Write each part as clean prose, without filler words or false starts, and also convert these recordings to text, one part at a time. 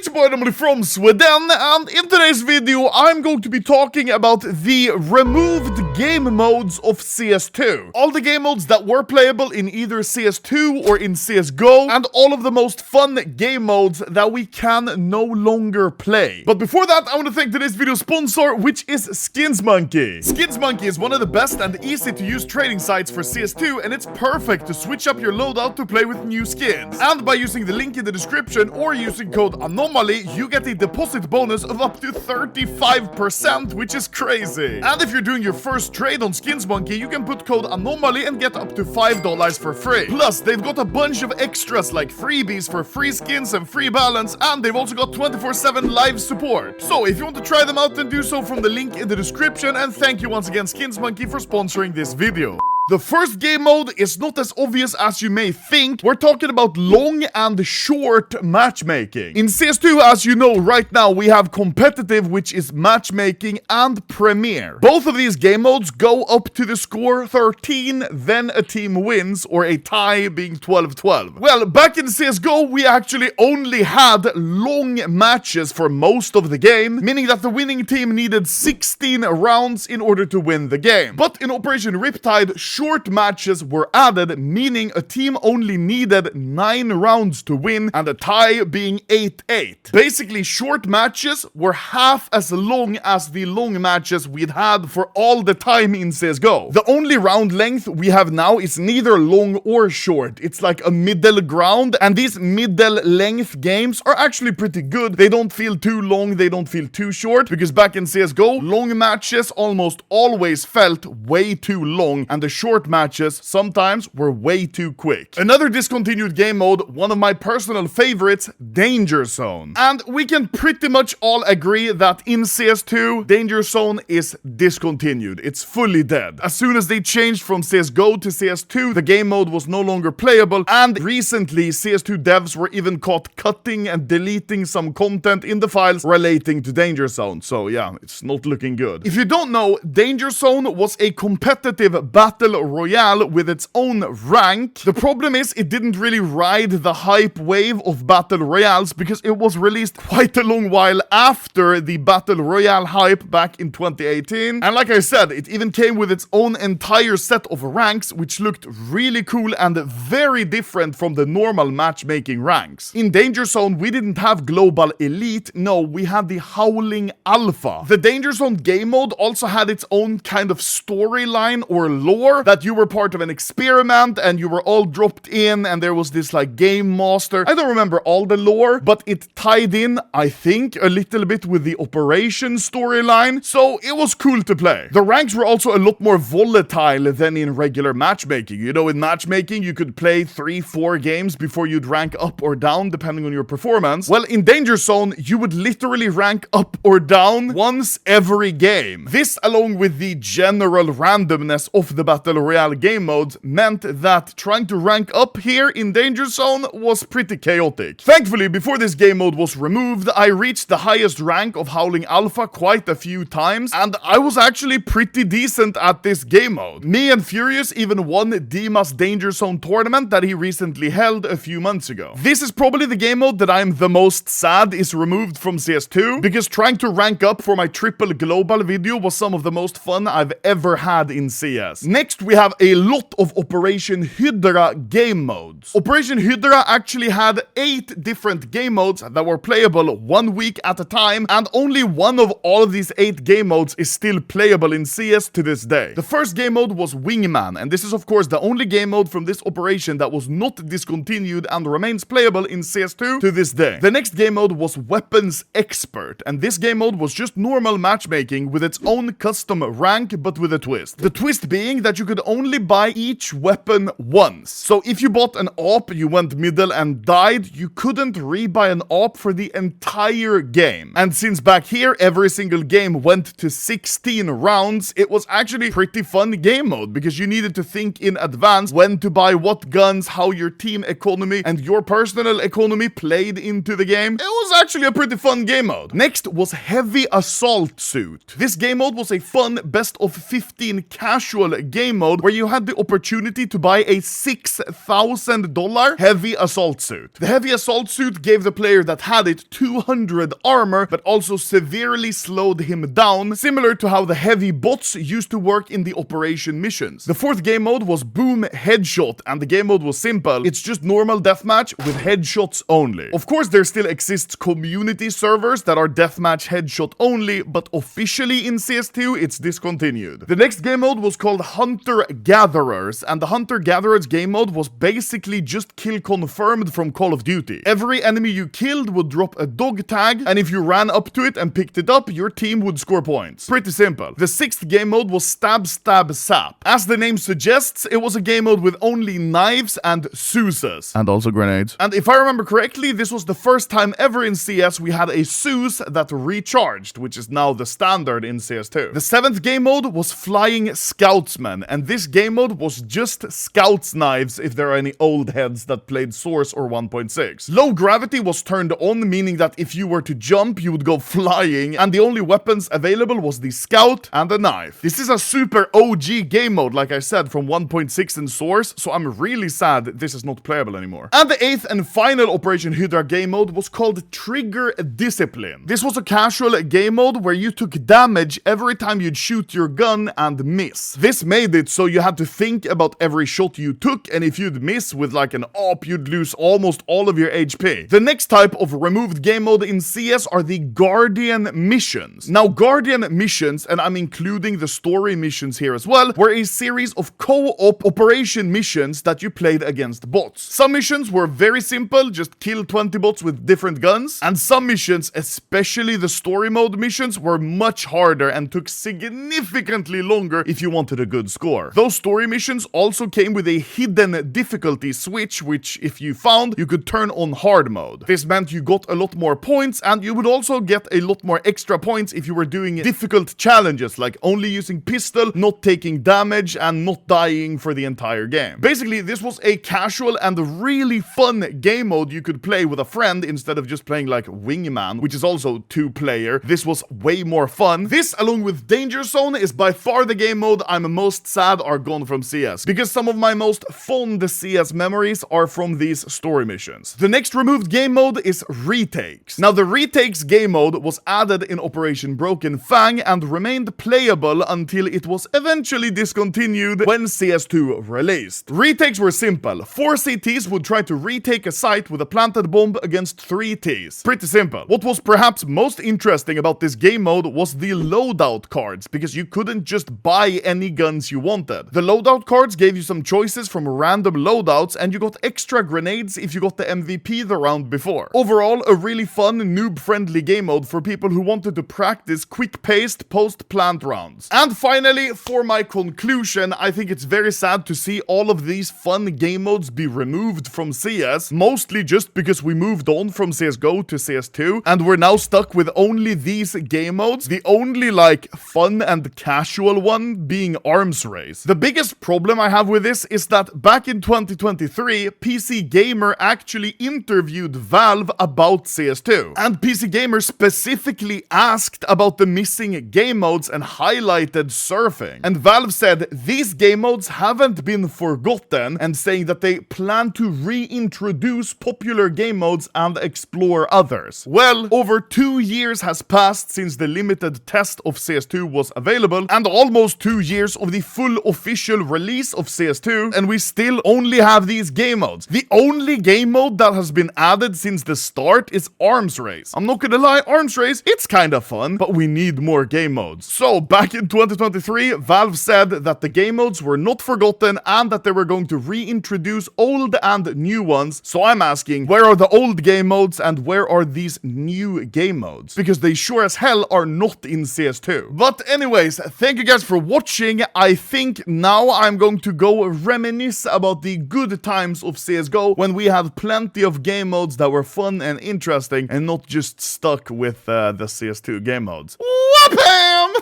It's your boy Emily from Sweden, and in today's video I'm going to be talking about the removed game modes of CS2. All the game modes that were playable in either CS2 or in CSGO, and all of the most fun game modes that we can no longer play. But before that, I want to thank today's video sponsor, which is SkinsMonkey. SkinsMonkey is one of the best and easy to use trading sites for CS2, and it's perfect to switch up your loadout to play with new skins. And by using the link in the description or using code Anomaly, you get a deposit bonus of up to 35%, which is crazy. And if you're doing your first trade on SkinsMonkey, you can put code Anomaly and get up to $5 for free. Plus, they've got a bunch of extras like freebies for free skins and free balance, and they've also got 24/7 live support. So if you want to try them out, then do so from the link in the description, and thank you once again SkinsMonkey for sponsoring this video. The first game mode is not as obvious as you may think. We're talking about long and short matchmaking. In CS2, as you know, right now we have competitive, which is matchmaking, and premier. Both of these game modes go up to the score 13, then a team wins, or a tie being 12-12. Well, back in CSGO, we actually only had long matches for most of the game, meaning that the winning team needed 16 rounds in order to win the game. But in Operation Riptide, short matches were added, meaning a team only needed 9 rounds to win, and a tie being 8-8. Basically, short matches were half as long as the long matches we'd had for all the time in CSGO. The only round length we have now is neither long or short. It's like a middle ground, and these middle length games are actually pretty good. They don't feel too long, they don't feel too short, because back in CSGO, long matches almost always felt way too long, and the short matches sometimes were way too quick. Another discontinued game mode, one of my personal favorites, Danger Zone. And we can pretty much all agree that in CS2, Danger Zone is discontinued. It's fully dead. As soon as they changed from CSGO to CS2, the game mode was no longer playable, and recently CS2 devs were even caught cutting and deleting some content in the files relating to Danger Zone. So yeah, it's not looking good. If you don't know, Danger Zone was a competitive battle royale with its own rank. The problem is it didn't really ride the hype wave of battle royales because it was released quite a long while after the battle royale hype back in 2018. And like I said, it even came with its own entire set of ranks, which looked really cool and very different from the normal matchmaking ranks. In Danger Zone, we didn't have Global Elite. No, we had the Howling Alpha. The Danger Zone game mode also had its own kind of storyline or lore, that you were part of an experiment and you were all dropped in, and there was this like game master. I don't remember all the lore, but it tied in, I think, a little bit with the Operation storyline, so it was cool to play. The ranks were also a lot more volatile than in regular matchmaking. You know, in matchmaking, you could play 3-4 games before you'd rank up or down, depending on your performance. Well, in Danger Zone, you would literally rank up or down once every game. This, along with the general randomness of the Battle Royale game modes, meant that trying to rank up here in Danger Zone was pretty chaotic. Thankfully, before this game mode was removed, I reached the highest rank of Howling Alpha quite a few times, and I was actually pretty decent at this game mode. Me and Furious even won Dima's Danger Zone tournament that he recently held a few months ago. This is probably the game mode that I'm the most sad is removed from CS2, because trying to rank up for my triple global video was some of the most fun I've ever had in CS. Next, we have a lot of Operation Hudra game modes. Operation Hudra actually had 8 different game modes that were playable 1 week at a time, and only one of all of these 8 game modes is still playable in CS to this day. The first game mode was Wingman, and this is of course the only game mode from this operation that was not discontinued and remains playable in CS2 to this day. The next game mode was Weapons Expert, and this game mode was just normal matchmaking with its own custom rank, but with a twist. The twist being that you could only buy each weapon once. So if you bought an AWP, you went middle and died, you couldn't rebuy an AWP for the entire game. And since back here every single game went to 16 rounds, it was actually pretty fun game mode, because you needed to think in advance when to buy what guns, how your team economy and your personal economy played into the game. It was actually a pretty fun game mode. Next was Heavy Assault Suit. This game mode was a fun best of 15 casual game game mode where you had the opportunity to buy a $6,000 heavy assault suit. The heavy assault suit gave the player that had it 200 armor, but also severely slowed him down, similar to how the heavy bots used to work in the operation missions. The fourth game mode was Boom Headshot, and the game mode was simple. It's just normal deathmatch with headshots only. Of course, there still exists community servers that are deathmatch headshot only, but officially in CS2, it's discontinued. The next game mode was called Hunter Gatherers, and the Hunter Gatherers game mode was basically just kill confirmed from Call of Duty. Every enemy you killed would drop a dog tag, and if you ran up to it and picked it up, your team would score points. Pretty simple. The sixth game mode was Stab Stab Sap. As the name suggests, it was a game mode with only knives and Zeus's. And also grenades. And if I remember correctly, this was the first time ever in CS we had a Zeus that recharged, which is now the standard in CS2. The seventh game mode was Flying Scoutsman, and this game mode was just Scouts knives if there are any old heads that played Source or 1.6. Low gravity was turned on, meaning that if you were to jump, you would go flying, and the only weapons available was the Scout and the knife. This is a super OG game mode, like I said, from 1.6 in Source, so I'm really sad this is not playable anymore. And the eighth and final Operation Hydra game mode was called Trigger Discipline. This was a casual game mode where you took damage every time you'd shoot your gun and miss. This made it so you had to think about every shot you took, and if you'd miss with like an op, you'd lose almost all of your HP. The next type of removed game mode in CS are the Guardian missions. Now, Guardian missions, and I'm including the story missions here as well, were a series of co-op operation missions that you played against bots. Some missions were very simple, just kill 20 bots with different guns, and some missions, especially the story mode missions, were much harder and took significantly longer if you wanted a good score. Those story missions also came with a hidden difficulty switch, which if you found, you could turn on hard mode. This meant you got a lot more points, and you would also get a lot more extra points if you were doing difficult challenges, like only using pistol, not taking damage, and not dying for the entire game. Basically, this was a casual and really fun game mode you could play with a friend instead of just playing like Wingman, which is also 2-player. This was way more fun. This, along with Danger Zone, is by far the game mode I'm most sad are gone from CS, because some of my most fond CS memories are from these story missions. The next removed game mode is Retakes. Now, the Retakes game mode was added in Operation Broken Fang and remained playable until it was eventually discontinued when CS2 released. Retakes were simple. 4 CTs would try to retake a site with a planted bomb against 3 Ts. Pretty simple. What was perhaps most interesting about this game mode was the loadout cards, because you couldn't just buy any guns you wanted. The loadout cards gave you some choices from random loadouts, and you got extra grenades if you got the MVP the round before. Overall, a really fun, noob-friendly game mode for people who wanted to practice quick-paced post-plant rounds. And finally, for my conclusion, I think it's very sad to see all of these fun game modes be removed from CS, mostly just because we moved on from CSGO to CS2, and we're now stuck with only these game modes, the only like fun and casual one being Arms Race. The biggest problem I have with this is that back in 2023, PC Gamer actually interviewed Valve about CS2, and PC Gamer specifically asked about the missing game modes and highlighted surfing. And Valve said these game modes haven't been forgotten, and saying that they plan to reintroduce popular game modes and explore others. Well, over 2 years has passed since the limited test of CS2 was available, and almost 2 years of the full official release of CS2, and we still only have these game modes. The only game mode that has been added since the start is Arms Race. I'm not gonna lie, Arms Race, it's kinda fun, but we need more game modes. So, back in 2023, Valve said that the game modes were not forgotten and that they were going to reintroduce old and new ones. So I'm asking, where are the old game modes and where are these new game modes? Because they sure as hell are not in CS2. But anyways, thank you guys for watching. I think now I'm going to go reminisce about the good times of CSGO when we had plenty of game modes that were fun and interesting and not just stuck with the CS2 game modes. Whoopam!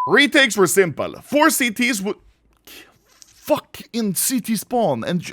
Retakes were simple. 4 CTs would fuck in CT spawn and